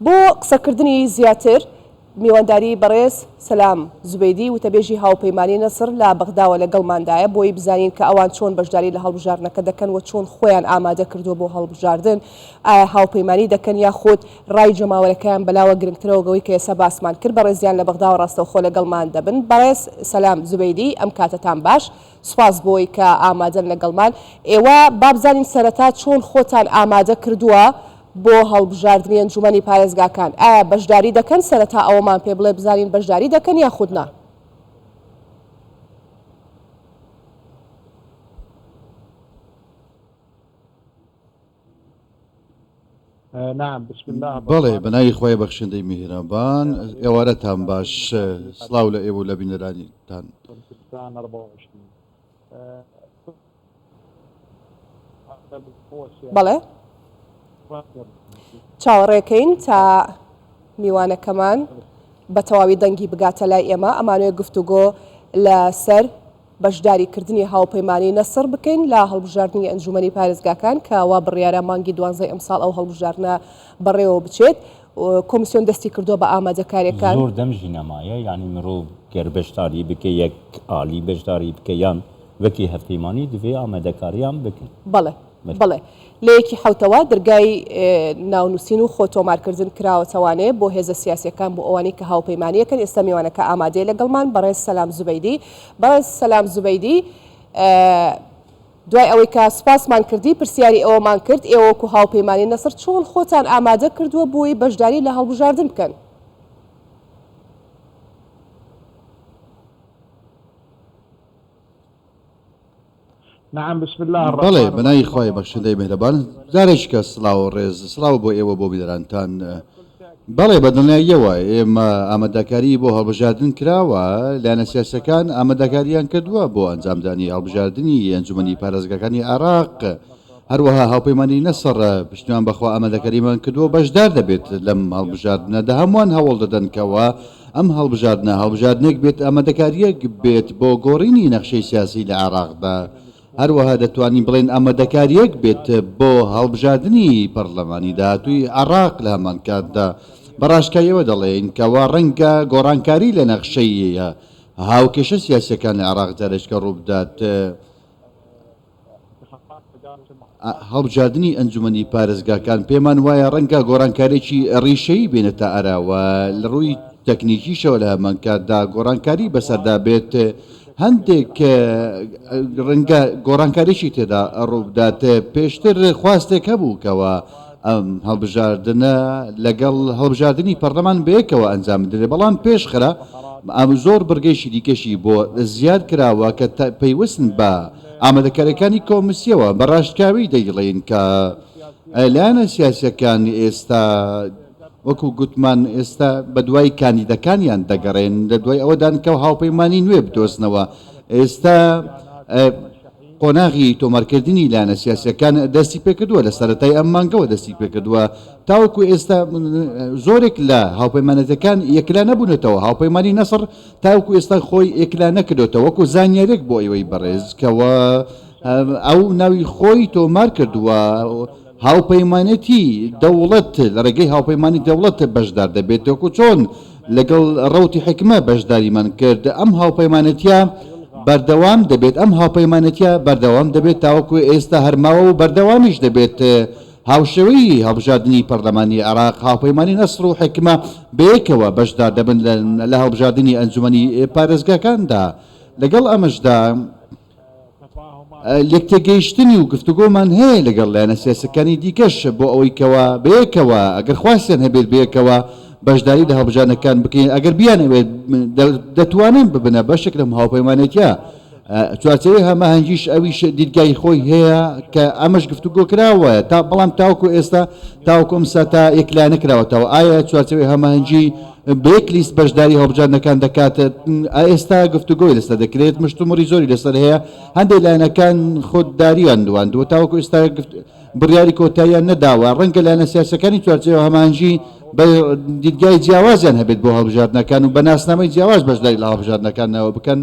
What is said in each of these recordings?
بۆ قسەکردنی زیاتر میوانداری بەڕێز سەلام زوبەیدی وتەبێژی هاوپەیمانی نەسر لە بەغداوە لەگەڵماندایە بۆی بزانین کە ئەوان چۆن بەشداری لە هەڵبژاردنەکە دەکەن و چۆن خۆیان ئامادە کردووە بۆ هەڵبژاردن ئایا هاوپەیمانی دەکەن یاخود ڕای جەماوەرەکەیان بەلاوە گرنگترەوەگەوەی کە ئێستا باسمان کرد بەڕێزیان لە بەغداوە ڕاستەوخۆ لەگەڵمان دەبن. بەڕێز سەلام زوبەیدی ئەم کاتتان باش، سوپاس بۆی کە ئامادەن لەگەڵمان. ئێوە با بزانین سەرەتا چۆن خۆتان ئامادە کردووە بۆ هەڵبژاردننی ئەنجومەنی پارێزگاکان. ئایا بەشداری دەکەن؟ سەرەتا ئەوەمان پێ بڵێ بزانین بەشداری دەکەن یا خودنا؟ بەڵێ بەناوی خۆی بەخشندەی میهرەبان، ئێوارەتان باش، سڵاو لە ئێوە لە بینەرانیتان. بەڵێ چاوەڕێکەین تا میوانەکەمان بە تەواوی دەنگی بگاتە لای ئێمە. ئەمانوێ گفتوگۆ لەسەر بەشداریکردنی هاوپەیمانی نەسر بکەین لە هەڵبژاردننی ئەنجومەنی پارێزگاکان کە وا بڕیارە مانگی 12 ئەمساڵ ئەو هەڵبژاردنە بەڕێوە بچێت. کۆمیسیۆن دەستی کردووە بە ئامادەکاریەکان. زۆر دەمژی نەمایە، یعنی مرۆڤ گەر بەشداری بکە یەک ئالی بەشداری بکە یان وەکی هەفتەیمانی دوێ ئامادەکاریان بکەن. بەڵێ بەڵێ لە یەکی حوتەوە دەرگای ناونووسین و خۆتۆمارکردن کراوەتەوانێ بۆ هێزە سیاسیەکان بۆ ئەوانی کە هاوپەیمانیەکەن. ئێستا میوانەکە ئامادەی لەگەڵمان بەڕێز سەلام زوبەیدی. بەڕێز سەلام زوبەیدی، دوای ئەوەی کە سوپاسمان کردی پرسیاری ئەوەمان کرد ئێوە وەکو هاوپەیمانی نەسر چۆن خۆتان ئامادە کردووە بۆی بەشداری لە هەڵبژاردن بکەن؟ بەڵێ بەناوی خۆی بەخشندەی میهرەبان، جارێکی کە سڵاو و ڕێز سڵاو بۆ ئێوە بۆ بیدەرانتان. بەڵێ بە دڵنیاییەوە ئێمە ئامادەکاری بۆ هەڵبژاردن کراوە، لایەنە سیاسەکان ئامادەکاریان کردووە بۆ ئەنجامدانی هەڵبژاردننی ئەنجومەنی پارێزگاکانی عێراق. هەروەها هاوپەیمانی نەسر پشتیوان بەخوا ئامادەکاریمان کردووە بەشدار دەبێت لەم هەڵبژاردنەدا. هەمووان هەوڵ دەدەنکەوە ئەم هەڵبژاردنێک بێت ئامادەکاریەک بێت بۆ گۆڕینی نەخشەی سیاسی لە عێراقدا. هەروەها دەتوانین بڵێن ئامادەکاریەک بێت بۆ هەڵبژاردننی پەرلەمانی داهاتووی عێراق لە هەمان کاتدا. بەڕاشکایەوە دەڵێن کەوا ڕەنگە گۆڕانکاری لە نەخشەی هاوکێشە سیاسیەکان لە عێراق جارێککە ڕووبدات. هەڵبژاردننی ئەنجومەنی پارێزگاکان پێمان وایە ڕەنگە گۆڕانکارێکی ڕیشەیی بێنێتە ئەراوە لە ڕووی تەکنیکیشەوە لە هەمان کاتدا گۆڕانکاری بەسەردا بێت. هەندێک ڕەنگە گۆڕانکاریشی تێدا ڕووبدات. پێشتر خواستێک هەبووکەوە ئەم هەڵبژاردنە لەگەڵ هەڵبژاردننی پەرلەمان بەیەکەوە ئەنجام بدرێت، بەڵام پێشخرا ئەم زۆر بڕگەیشی دیکەشی بۆ زیاد کراوە کە پەیوەستن بە ئامادەکاریەکانی کۆمیسیەوە. بەڕاشتکاوی دەیڵێن کە لایەنە سیاسیەکان ئێستا وەکو گوتمان ئێستا بە دوای کاندیدەکانیان دەگەڕێن، لە دوای ئەوەدان کە هاوپەیمانی نوێ بدۆزنەوە. ئێستا قۆناغی تۆمارکردنی لایەنە سیاسیەکان دەستی پێکردووە، لە سەرەتای ئەم مانگەوە دەستی پێکردووە. تاوەکو ئێستا زۆرێک لە هاوپەیمانەتەکان یەکلا نەبوونێتەوە. هاوپەیمانی نەسر تاوەکو ئێستا خۆی یەکلا نەکردوێتەوە، وەکو زانیارێک بۆ ئێوەی بەڕێز کەوە ئەو ناوی خۆی تۆمار کردووە. هاوپەیمانەتی دەوڵەت لە ڕێگەی هاوپەیمانی دەوڵەت بەشدار دەبێت، وەکو چۆن لەگەڵ ڕەوتی حکمە بەشداریمان کرد. ئەم هاوپەیمانەتیە بەردەوام دەبێت، ئەم هاوپەیمانەتیە بەردەوام دەبێت تاوەکو ئێستا هەرماوە و بەردەوامیش دەبێت. هاوشێوەی هەڵبژاردننی پەرلەمانی عێراق هاوپەیمانی نەسر و حکمە بەیەکەوە بەشدار دەبن لە هەڵبژاردننی ئەنجومەنی پارێزگاکاندا. لەگەڵ ئەمەشدا لێکتێگەیشتنی و گفتوگۆمان هەیە لەگەڵ لایەنە سیاسەکانی دیکەش بۆ ئەوەی کەوە بەیەکەوە ئەگەر خواستیان هەبێت بەیەکەوە بەشداری لە هەڵبژاردنەکان بکەین، ئەگەر بیانەوێت دەتوانن ببنە بەشێک لەم هاوپەیمانێتیە. چوارچەوەی هەماهەنگیش ئەویش دیدگای خۆی هەیە کە ئەمەش گفتوگۆ کراوە، تا بەڵام تاوەکو ئێستا تاوەکۆم ساتا یەکلا نەکراوەتەوە. ئایا چوارچەوەی هەماهەنگی بەیەک لیست بەشداری هەڵبژاردنەکان دەکات؟ ئێستا گفتوگۆی لەسەر دەکرێت، مشتومڕی زۆری لەسەر هەیە. هەندێک لایەنەکان خۆداریان دواندووە، تاوەکو ئێستا بڕیاری کۆتاییان نەداوە. ڕەنگە لایەنە سیاسەکانی چوارچەوەی هەماهەنگی بە دیدگای جیاوازیان هەبێت بۆ هەڵبژاردنەکان و بە ناسنامەی جیاواز بەشداری لە هەڵبژاردنەکانەوە بکەن.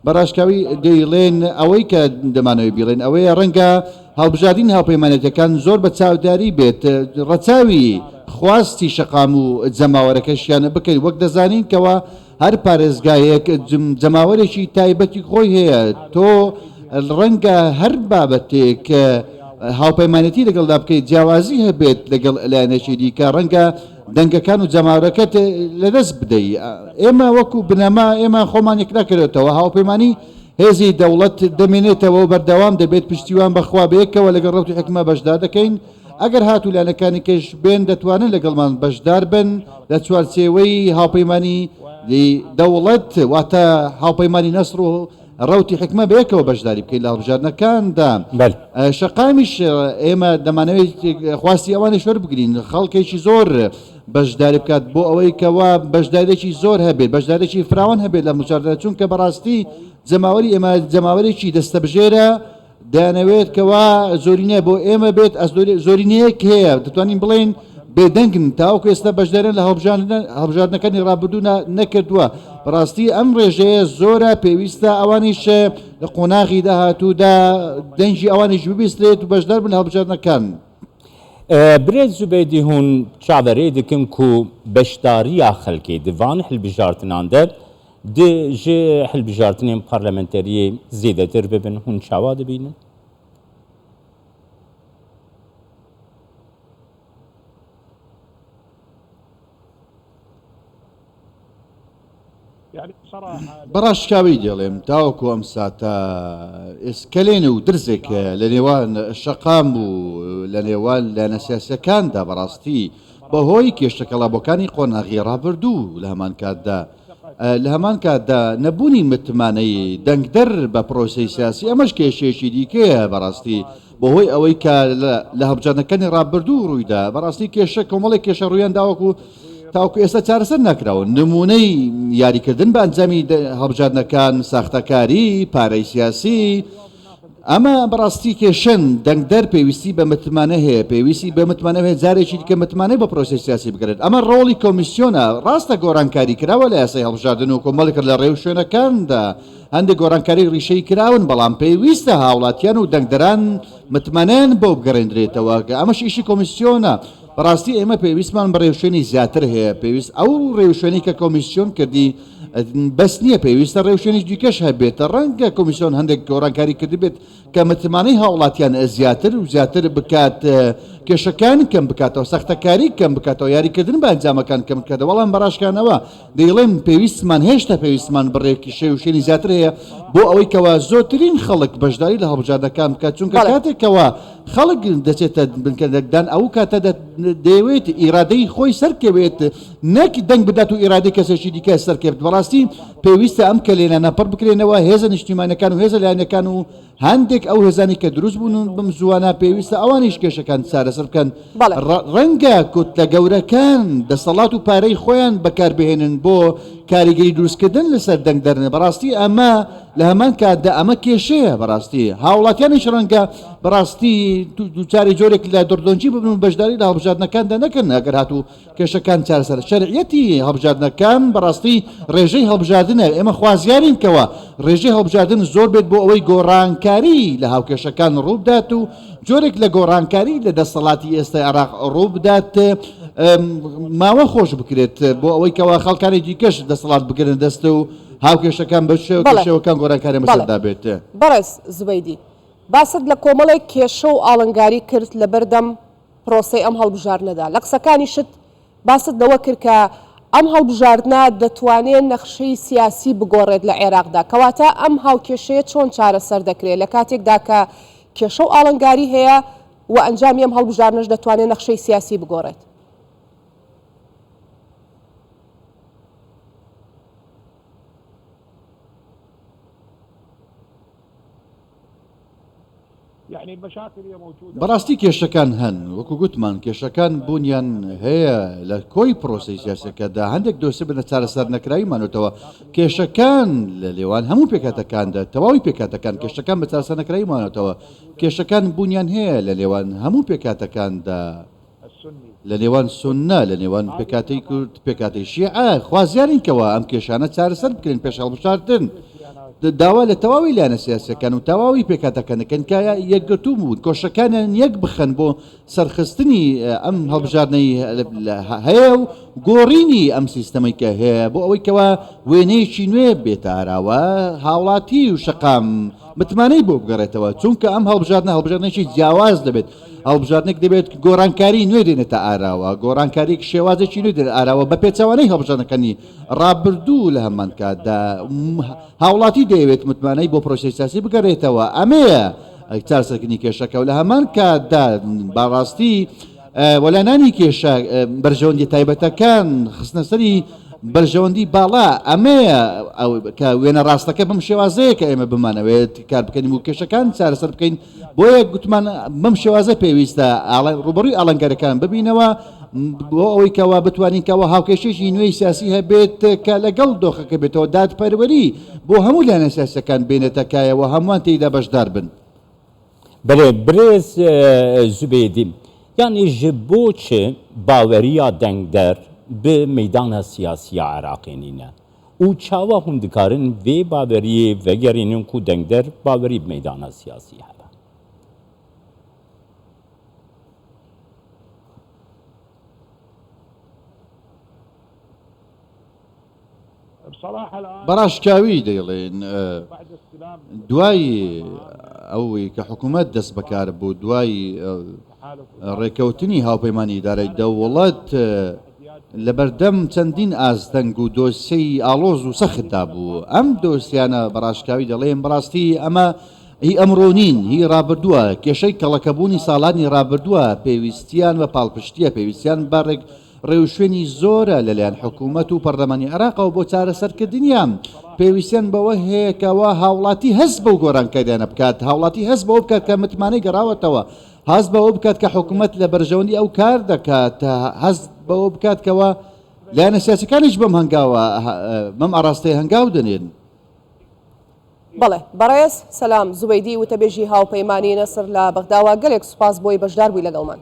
بەڕاشکاوی دەیڵێن ئەوەی کە دەمانەوەی بیڵێن ئەوەیە ڕەنگە هەڵبژاردننی هاوپەیمانەتەکان زۆر بە چاوداری بێت، ڕەچاوی خواستی شەقام و جەماوەرەکەشیانە بکەین وەک دەزانین کەەوە هەر پارێزگایەک جەماوەرێکی تایبەتی خۆی هەیە تۆ ڕەنگە هەر بابەتێک هاوپەیمانەتی لەگەڵدا بکەیت جیاوازی هەبێت لەگەڵ لایەنێکی دیکە ڕەنگە دەنگەکان و جەماوەرەکەت لەدەست بدەیت ئێمە وەکو بنەما ئێمە خۆمان یەک ناکرێتەوە هاوپەیمانی هێزی دەوڵەت دەمێنێتەوە و بەردەوام دەبێت پشتیوان بەخوا بەیەکەوە لەگەڵ ڕەوتی حکومە بەشدار دەکەین ئەگەر هاتوو لایەنەکانی کەش بێن دەتوانن لەگەڵمان بەشدار بن لە چوارچێوەی هاوپەیمانی دەوڵەت واتە هاوپەیمانی نەسر و ڕەوتی حکمە بەیەکەوە بەشداری بکەین لە هەڵبژاردنەکاندا شەقامیش ئێمە دەمانەوێت خواستی ئەوانش وەربگرین خەڵکێکی زۆر بەشداری بکات بۆ ئەوەی کەوا بەشدارێکی زۆر هەبێت بەشدارێکی فراوان هەبێت لە مجاردە چونکە بەڕاستی جەماوەری ئێمە جەماوەرێکی دەستەبژێرە دەیانەوێت کەوا زۆرینە بۆ ئێمە بێت زۆرینەیەک هەیە دەتوانین بڵێن بێدەنگن تاوەکو ئێستا بەشدارن لە هەڵبژاردنەکانی ڕابردوو نەکردووە بەڕاستی ئەم ڕێژەیە زۆرە پێویستە ئەوانیش لە قۆناغی داهاتوودا دەنجی ئەوانیش ببیسترێت و بەشدار بن لە هەڵبژاردنەکان برێز زوبەیدی هون چاوەڕێ دکم ku beşdariya xelkê di van hilbijartinan de ji hilbijartinên parlamenteriyê zêdetir bibin hûn çawa dibînin بەڕاشکاوی دێڵێم تاوەکو ئەم ساتە ئێسکەلێنە و درزێک لە نێوان شەقام و لە نێوان لایەنە سیاسیەکاندا بەڕاستی بەهۆی کێشەکەڵابەکانی قۆناغی ڕابردوو لە هەمان کاتدا لە هەمان کاتدا نەبوونی متمانەی دەنگدەر بە پرۆسی سیاسی ئەمەش کێشێکی دیکەیە بەڕاستی بەهۆی ئەوەی کە لە هەڵبژاردنەکانی ڕابردوو ڕوویدا بەڕاستی کێشە کۆمەڵی کێشە ڕوویان داوەکو تاوکو ئێستا چارەسەر نەکراون نمونەی یاریکردن بە ئەنجامی هەڵبژاردنەکان ساختەکاری پارەی سیاسی ئەمە بەڕاستی کێشن دەنگدەر پێویستی بە متمانە هەیە پێویستی بە متمانە هەیە جارێکی دیکە متمانەی بە پرۆسی سیاسی بگرێت ئەمە ڕۆڵی کۆمیسیۆنە ڕاستە گۆڕانکاری کراوە لە یاسای هەڵبژاردن و کۆمەڵی کرد لە ڕێو شوێنەکاندا هەندێک گۆڕانکاری ڕیشەی کراون بەڵام پێویستە هاوڵاتیان و دەنگدەران متمانیان بۆ بگەڕێنرێتەوە ئەمەش ئیشی کۆمیسیۆنە بەڕاستی ئێمە پێویستمان بە ڕێوشێنی زیاتر هەیە پێویست ئەو ڕێوشێنی کە کۆمیسیۆن کردی بەس نییە پێویستە ڕێوشێنی دیکەش هەبێتە ڕەنگە کۆمیسیۆن هەندێک گۆڕانکاری کردی بێت کە متمانەی هاوڵاتیان زیاتر و زیاتر بکات کێشەکان کەم بکاتەوە سەختەکاری کەم بکاتەوە یاریکردن بە ئەنجامەکان کەم بکاتەوە وەڵام بەڕاشکانەوە دەیڵێن پێویستمان هێشتا پێویستمان بڕێکی شێوشێنی زیاتر هەیە بۆ ئەوەی کەوا زۆرترین خەڵک بەشداری لە هەڵبژاردنەکان بکات چونکە کاتێکەوە خەڵک دەچێتە بنکردەکدان ئەو کاتە دەیەوێت ئیرادەی خۆی سەرکەوێت نەک دەنگ بدات و ئیرادەی کەسێکی دیکە سەرکەوێت بەڕاستی پێویستە ئەم کەلێنانە پڕ بکرێنەوە هێزە نیشتیمانەکان و هێزە لایەنەکان و هەندێک ئەو هێزانی کە دروست بوون بم زوانە پێویستە ئەوانیش کێشەکان چارەسەر بکەن ڕەنگە کۆتلە گەورەکان دەسەڵات و پارەی خۆیان بەکاربهێنن بۆ کاریگەری دروستکردن لەسەر دەنگدەرنە بەڕاستی ئەمە لە هەمان کاتدا ئەمە کێشەیە بەڕاستی هاوڵاتیانیش ڕەنگە بەڕاستی دووچاری جۆرێک لە دۆردۆنجی ببن و بەشداری لە هەڵبژاردنەکاندا نەکەن ئەگەر هاتوو کێشەکان چارەسەر شەرعیەتی هەڵبژاردنەکان بەڕاستی ڕێژەی هەڵبژاردنە ئێمە خوازیارین کەوە ڕێژەی هەڵبژاردن زۆر بێت بۆ ئەوەی گۆڕانکاری لە هاوکێشەکان ڕووبدات و جۆرێک لە گۆڕانکاری لە دەسەڵاتی ئێستا عێراق ڕووبدات ماوە خۆش بکرێت بۆ ئەوەی کەوا خەڵکانی دیکەش دەسەڵات بگرن دەستە و هاوکێشەکان بە شێوەکان گۆڕانکاری مەسەردا بێت بەڕێز زوبەیدی باست لە کۆمەڵێک کێشە و ئاڵنگاری کرد لە بەردەم پرۆسەی ئەم هەڵبژاردنەدا لە قسەکانی شت باست لەوە کرد کە ئەم هەڵبژاردنە دەتوانێت نەخشەی سیاسی بگۆڕێت لە عێراقدا کەواتە ئەم هاوکێشەیە چۆن چارەسەر دەکرێت لە کاتێکدا کە کێشە و ئاڵنگاری هەیە و ئەنجامی ئەم هەڵبژاردنەش دەتوانێت نەخشەی سیاسی بگۆڕێت بەڕاستی کێشەکان هەن وەکو گوتمان کێشەکان بوونیان هەیە لە کۆی پرۆسی سیاسەکەدا هەندێک دۆسی بنە چارەسەر نەکراویمانوتەوە کێشەکان لە لێوان هەموو پێکاتەکاندا تەواوی پێکاتەکان کێشەکان بە چارەسەر نەکراویمانەوە کێشەکان بوونیان هەیە لە لێوان هەموو پێکاتەکاندا لە نێوان سونە لە نێوان پێکاتی کورد پێکاتی شیعە خوازیارینکەوە ئەم کێشانە چارەسەر بکرێن پێش هەڵبژاردن داوا لە تەواوی لایەنە سیاسیەکان و تەواوی پێکاتەکەنەکەن کە یەکگرتوو بوون کۆشەکانیان یەک بخەن بۆ سەرخستنی ئەم هەڵبژاردنەی هەیە و گۆڕینی ئەم سیستەمەی کە هەیە بۆ ئەوەی کەەوە وێنەیەکی نوێ بێتاراوە هاوڵاتی و شقام متمانەی بۆ بگەڕێتەوە چونکە ئەم هەڵبژاردنێکی جیاواز دەبێت هەڵبژاردنێک دەبێت گۆڕانکاری نوێ دێنێتە ئاراوە گۆڕانکاریێک شێوازێکی نوێ دێت ئاراوە بە پێچەوانەی هەڵبژاردنەکانی ڕابردوو لە هەمان کاتدا هاوڵاتی دەیەوێت متمانەی بۆ پرۆسەی سیاسی بگەڕێتەوە ئەمەیە چارسەرکردنی کێشەکە و لە هەمان کاتدا باڕاستی وەلانانی کێشە بەرژەوەندی تایبەتەکان خستنە سەری بەرژەوەندی باڵا ئەمەیە کە وێنە ڕاستەکە بەم شێوازەیە کە ئێمە بمانەوێت کار بکەین و کێشەکان چارەسەر بکەین بۆیە گوتمان بەم شێوازە پێویستە ڕوبەڕووی ئاڵنگارەکان ببینەوە بۆ ئەوەی کەوا بتوانین کەەوە هاوکێشێکی نوێی سیاسی هەبێت کە لەگەڵ دۆخەکە بێتەوە دادپەروەری بۆ هەموو لایەنە سیاسیەکان بێنێتەکایەوە هەمووان تێیدا بەشدار بن. بله برز زبیدی یعنی جبوچه باوریا دنگدر به میدان سیاسی عراقی نینه او چاوا هندکارن وی باوری وگرینن کو دنگدر باوری به میدان سیاسی هست. بەڕاشکاوی دەیڵێن دوای ئەوەی کە حکوومەت دەست بەکار بوو دوای ڕێکەوتنی هاوپەیمانی ئیدارەی دەوڵەت لەبەردەم چەندین ئاستەنگ و دۆسیەی ئاڵۆز و سەختدا بوو ئەم دۆسیانە بەڕاشکاوی دەڵێن بەڕاستی ئەمە هی ئەمڕۆ نین هی ڕابردووە کێشەی کەڵەکەبوونی ساڵانی ڕابردووە پێویستیان بە پاڵپشتیە پێویستیان بەڕێک ڕێوشێنی زۆرە لەلایەن حکوومەت و پەرلەمانی عێراقەوە بۆ چارەسەرکردنیان پێویستیان بەوە هەیەکەوە هاوڵاتی هەست بەو گۆڕانکاریانە بکات هاوڵاتی هەست بەوە بکات کە متمانەی گەڕاوەتەوە هەست بەوە بکات کە حکوومەت لە بەرژەوەندی ئەو کار دەکات هەست بەوە بکات کەەوە لایەنە سیاسیەکانیش بەم هەنگاوە بەم ئاراستەی هەنگاو دەنێن. بەڵێ بەڕێز سەلام زوبەیدی وتەبێژی هاوپەیمانی نەسر لە بەغداوە گەلێک سوپاس بۆی بەشدار بووی لەگەڵمان.